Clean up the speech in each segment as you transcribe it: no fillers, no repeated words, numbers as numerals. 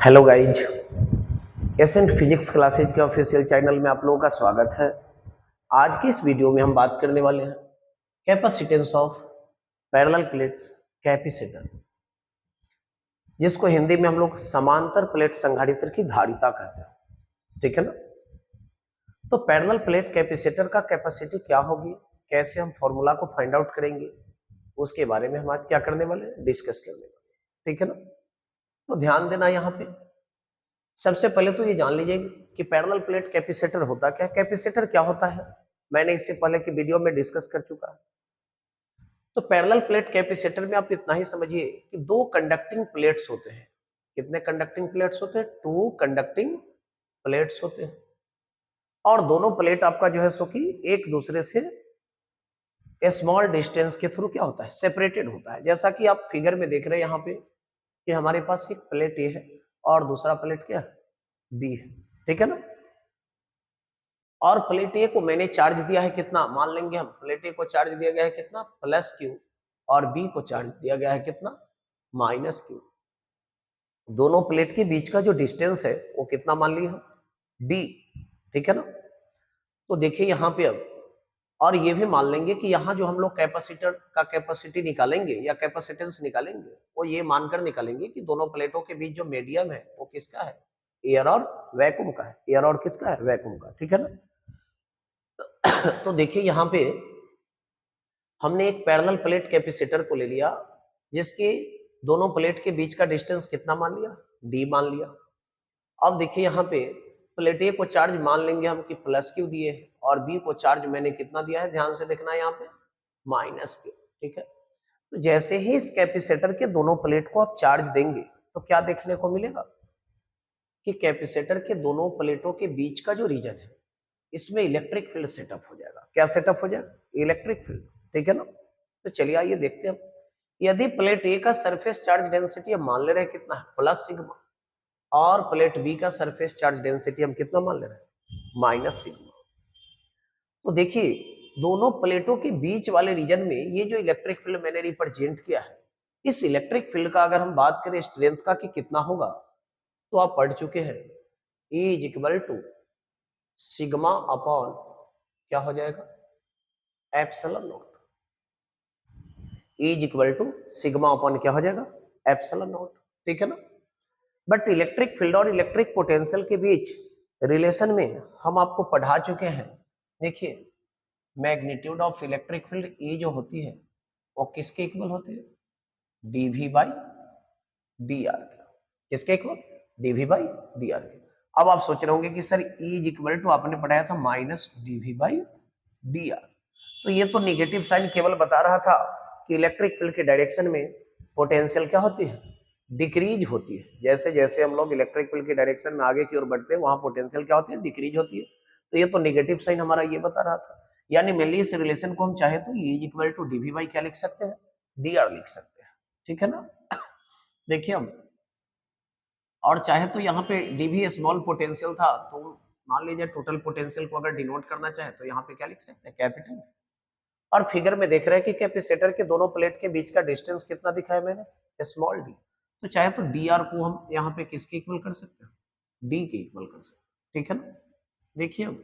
Hello guys, ascent physics classes के official channel में आप लोगों का स्वागत है। आज की इस वीडियो में हम बात करने वाले हैं capacitance of parallel plates capacitor, जिसको हिंदी में हम लोग समांतर प्लेट संधारित्र की धारिता कहते हैं। ठीक है ना। तो पैरेलल प्लेट कैपेसिटर का कैपेसिटी क्या होगी, कैसे हम फॉर्मूला को फाइंड आउट करेंगे, उसके बारे में हम आज क्या करने वाले हैं, डिस्कस करने वाले। ठीक है ना। तो ध्यान देना, यहाँ पे सबसे पहले तो ये जान लीजिए कि पैरेलल प्लेट कैपेसिटर होता क्या है। कैपेसिटर क्या होता है, मैंने इससे पहले की वीडियो में डिस्कस कर चुका है। तो पैरेलल प्लेट कैपेसिटर में आप इतना ही समझिए कि दो कंडक्टिंग प्लेट्स होते हैं। कितने कंडक्टिंग प्लेट्स होते हैं? टू कंडक्टिंग प्लेट्स होते हैं। और दोनों प्लेट आपका जो है सो कि एक दूसरे से स्मॉल डिस्टेंस के थ्रू क्या होता है, सेपरेटेड होता है। जैसा कि आप फिगर में देख रहे हैं यहाँ पे कि हमारे पास एक प्लेट ए है और दूसरा प्लेट क्या है, बी है। ठीक है ना। और प्लेट ए को मैंने चार्ज दिया है कितना, मान लेंगे हम प्लेट ए को चार्ज दिया गया है कितना, प्लस क्यू, और बी को चार्ज दिया गया है कितना, माइनस क्यू। दोनों प्लेट के बीच का जो डिस्टेंस है वो कितना मान लिया हम, डी। ठीक है ना। तो देखिए यहाँ पे अब, और ये भी मान लेंगे कि यहाँ जो हम लोग कैपेसिटर का कैपेसिटी निकालेंगे या कैपेसिटेंस निकालेंगे, वो ये मानकर निकालेंगे कि दोनों प्लेटों के बीच जो मीडियम है वो किसका है, एयर और वैक्यूम का है। एयर और किसका है, वैक्यूम का। ठीक है ना। तो देखिए यहाँ पे हमने एक पैरेलल प्लेट कैपेसिटर को ले लिया, जिसके दोनों प्लेट के बीच का डिस्टेंस कितना मान लिया, डी मान लिया। अब देखिए यहाँ पे प्लेट ए को चार्ज मान लेंगे हम कि प्लस क्यू दिए, और बी को चार्ज मैंने कितना दिया है, ध्यान से देखना है यहाँ पे, माइनस क्यू। ठीक है। तो जैसे ही इस कैपेसिटर के दोनों प्लेट को आप चार्ज देंगे तो क्या देखने को मिलेगा कि कैपेसिटर के दोनों प्लेटों के बीच का जो रीजन है, इसमें इलेक्ट्रिक फील्ड सेटअप हो जाएगा। क्या सेटअप हो जाएगा, इलेक्ट्रिक फील्ड। ठीक है ना। तो चलिए आइए देखते हैं। यदि प्लेट ए का सरफेस चार्ज डेंसिटी हम मान ले रहे हैं कितना है, प्लस सिग्मा, और प्लेट बी का सरफेस चार्ज डेंसिटी हम कितना मान ले रहे हैं, माइनस सिग्मा। तो देखिए दोनों प्लेटों के बीच वाले रीजन में ये जो इलेक्ट्रिक फील्ड मैंने रिप्रेजेंट किया है, इस इलेक्ट्रिक फील्ड का अगर हम बात करें स्ट्रेंथ का कि कितना होगा, तो आप पढ़ चुके हैं, E is equal to sigma upon क्या हो जाएगा, epsilon naught. E is equal to sigma upon क्या हो जाएगा, एप्सिलॉन नॉट। ठीक है ना। बट इलेक्ट्रिक फील्ड और इलेक्ट्रिक पोटेंशियल के बीच रिलेशन में हम आपको पढ़ा चुके हैं। देखिए magnitude of electric field E जो होती है वो किसके इक्वल होती है, dv बाई dr के। किसके इक्वल, dv बाई dr के। अब आप सोच रहे होंगे कि sir E is equal to आपने पढ़ाया था माइनस dv बाई dr, तो ये तो निगेटिव साइन केवल बता रहा था कि इलेक्ट्रिक फील्ड के डायरेक्शन में पोटेंशियल क्या होती है, डिक्रीज होती है। जैसे जैसे हम लोग इलेक्ट्रिक फील्ड के डायरेक्शन में आगे की ओर बढ़ते हैं, वहां पोटेंशियल क्या होती है, डिक्रीज होती है। तो ये तो निगेटिव साइन हमारा ये बता रहा था। यानी मेनली इस रिलेशन को हम चाहे तो E equal to dv by क्या लिख सकते हैं, dr लिख सकते हैं। ठीक है ना। देखिए हम, और चाहे तो यहाँ पे dv स्मॉल पोटेंशियल था, तो मान लीजिए टोटल पोटेंशियल को अगर डिनोट करना चाहे तो यहाँ पे क्या लिख सकते हैं, कैपिटल। और फिगर में देख रहे हैं कि कैपेसिटर के दोनों प्लेट के बीच का डिस्टेंस कितना दिखाया मैंने, स्मॉल डी। तो चाहे तो डी आर को हम यहाँ पे किसके इक्वल कर सकते हैं, डी के इक्वल कर सकते हैं। ठीक है ना। देखिए अब,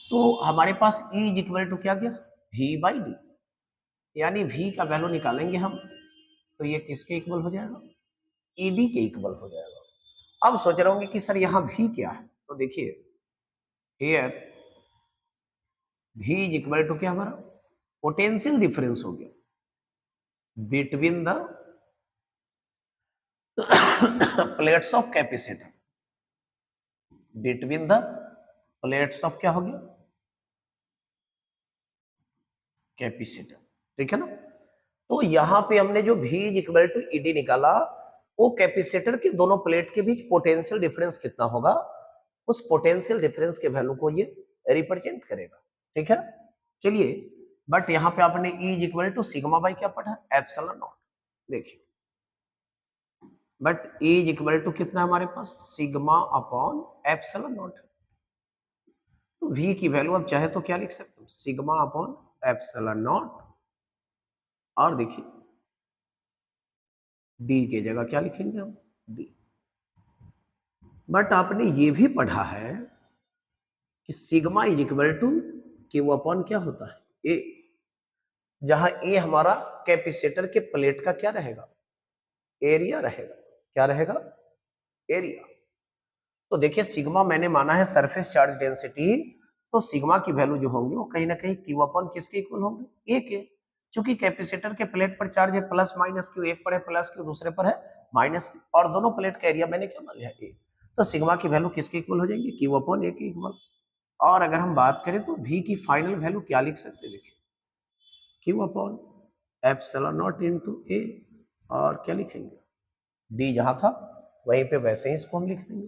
तो हमारे पास E इज इक्वल टू क्या गया, V बाई डी, यानी V का वैल्यू निकालेंगे हम तो ये किसके इक्वल हो जाएगा, ED के इक्वल हो जाएगा। अब सोच रहे होंगे कि सर यहाँ V क्या है, तो देखिए here V is equal to क्या, हमारा पोटेंशियल डिफरेंस हो गया between the plates of capacitor, between the plates of क्या हो गया, कैपेसिटर। ठीक है ना। तो यहां पे हमने जो V is equal to ED निकाला, वो कैपेसिटर के दोनों प्लेट के बीच पोटेंशियल डिफरेंस कितना होगा, उस पोटेंशियल डिफरेंस के वैल्यू को ये रिप्रेजेंट करेगा। ठीक है। चलिए, बट यहाँ पे आपने E is equal to sigma by क्या पढ़ा, एप्सिलॉन नॉट। देखिए but E is equal to कितना है हमारे पास, सिग्मा अपॉन एप्सिलॉन नॉट। तो V की वैल्यू आप चाहे तो क्या लिख सकते हो, सिग्मा अपॉन एप्सिलॉन नॉट, और देखिए D की जगह क्या लिखेंगे हम, D। बट आपने ये भी पढ़ा है कि sigma is equal to Q upon क्या होता है ए, जहां ए हमारा कैपेसिटर के प्लेट का क्या रहेगा, एरिया रहेगा। क्या रहेगा, एरिया। तो देखिए सिग्मा मैंने माना है सरफेस चार्ज डेंसिटी, तो सिग्मा की वैल्यू जो होंगी वो कहीं ना कहीं क्यू अपॉन किसके इक्वल होंगे, ए के। क्योंकि कैपेसिटर के प्लेट पर चार्ज है प्लस माइनस क्यू, एक पर है प्लस क्यू, दूसरे पर है माइनस क्यू, और दोनों प्लेट का एरिया मैंने क्या मान लिया, ए। तो सिग्मा की वैल्यू किसके इक्वल हो जाएंगी, क्यू अपॉन ए के इक्वल। और अगर हम बात करें तो भी की फाइनल वैल्यू क्या लिख सकते हैं, देखिए Q upon epsilon naught into A, और क्या लिखेंगे, डी जहां था वहीं पे वैसे ही इसको हम लिख देंगे।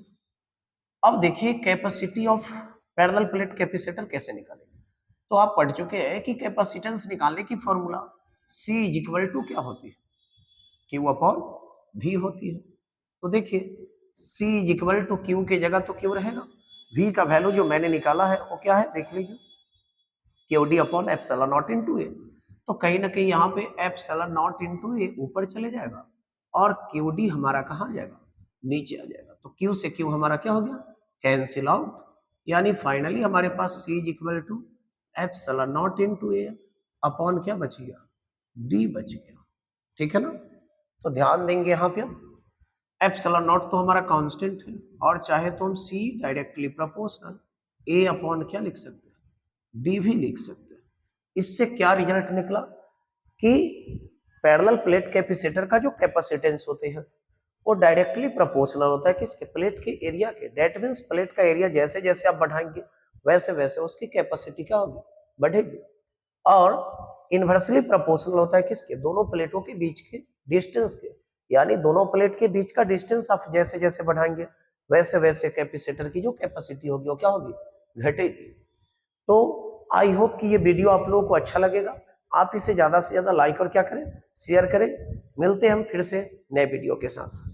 अब देखिए capacity of parallel plate capacitor कैसे निकालेंगे। तो आप पढ़ चुके हैं कि कैपेसिटेंस निकालने की formula C is equal to क्या होती है, क्यू अपॉन V होती है। तो देखिए C is equal to Q की जगह तो क्यू रहेगा, V का वैल्यू जो मैंने निकाला है वो क्या है, देख लीजिए Q D upon epsilon naught into A. तो कहीं ना कहीं यहाँ पे एप्सिलॉन नॉट इनटू ए ऊपर चले जाएगा और क्यू डी हमारा कहाँ जाएगा, नीचे आ जाएगा। तो क्यू से क्यू हमारा क्या हो गया, कैंसिल आउट, यानी फाइनली हमारे पास C is equal to epsilon naught into A upon क्या बच गया, डी बच गया। ठीक है ना। तो ध्यान देंगे यहाँ पे एप्सिलॉन नॉट तो हमारा कांस्टेंट है, और चाहे तो हम C directly proportional A upon क्या लिख सकते हैं, डी भी लिख सकते हैं। इससे क्या रिजल्ट निकला कि पैरेलल प्लेट कैपेसिटर का जो कैपेसिटेंस होते हैं वो डायरेक्टली प्रोपोर्शनल होता है किसके, प्लेट के एरिया के। दैट मींस प्लेट का एरिया जैसे जैसे आप बढ़ाएंगे वैसे वैसे उसकी कैपेसिटी क्या होगी, बढ़ेगी। और इनवर्सली प्रोपोर्शनल होता है किसके, दोनों प्लेटों के बीच के डिस्टेंस के। यानी दोनों प्लेट के बीच का डिस्टेंस आप जैसे जैसे बढ़ाएंगे वैसे वैसे कैपेसिटर की जो कैपेसिटी होगी वो क्या होगी, घटेगी। तो आई होप कि ये वीडियो आप लोगों को अच्छा लगेगा। आप इसे ज्यादा से ज्यादा लाइक और क्या करें, शेयर करें। मिलते हैं हम फिर से नए वीडियो के साथ।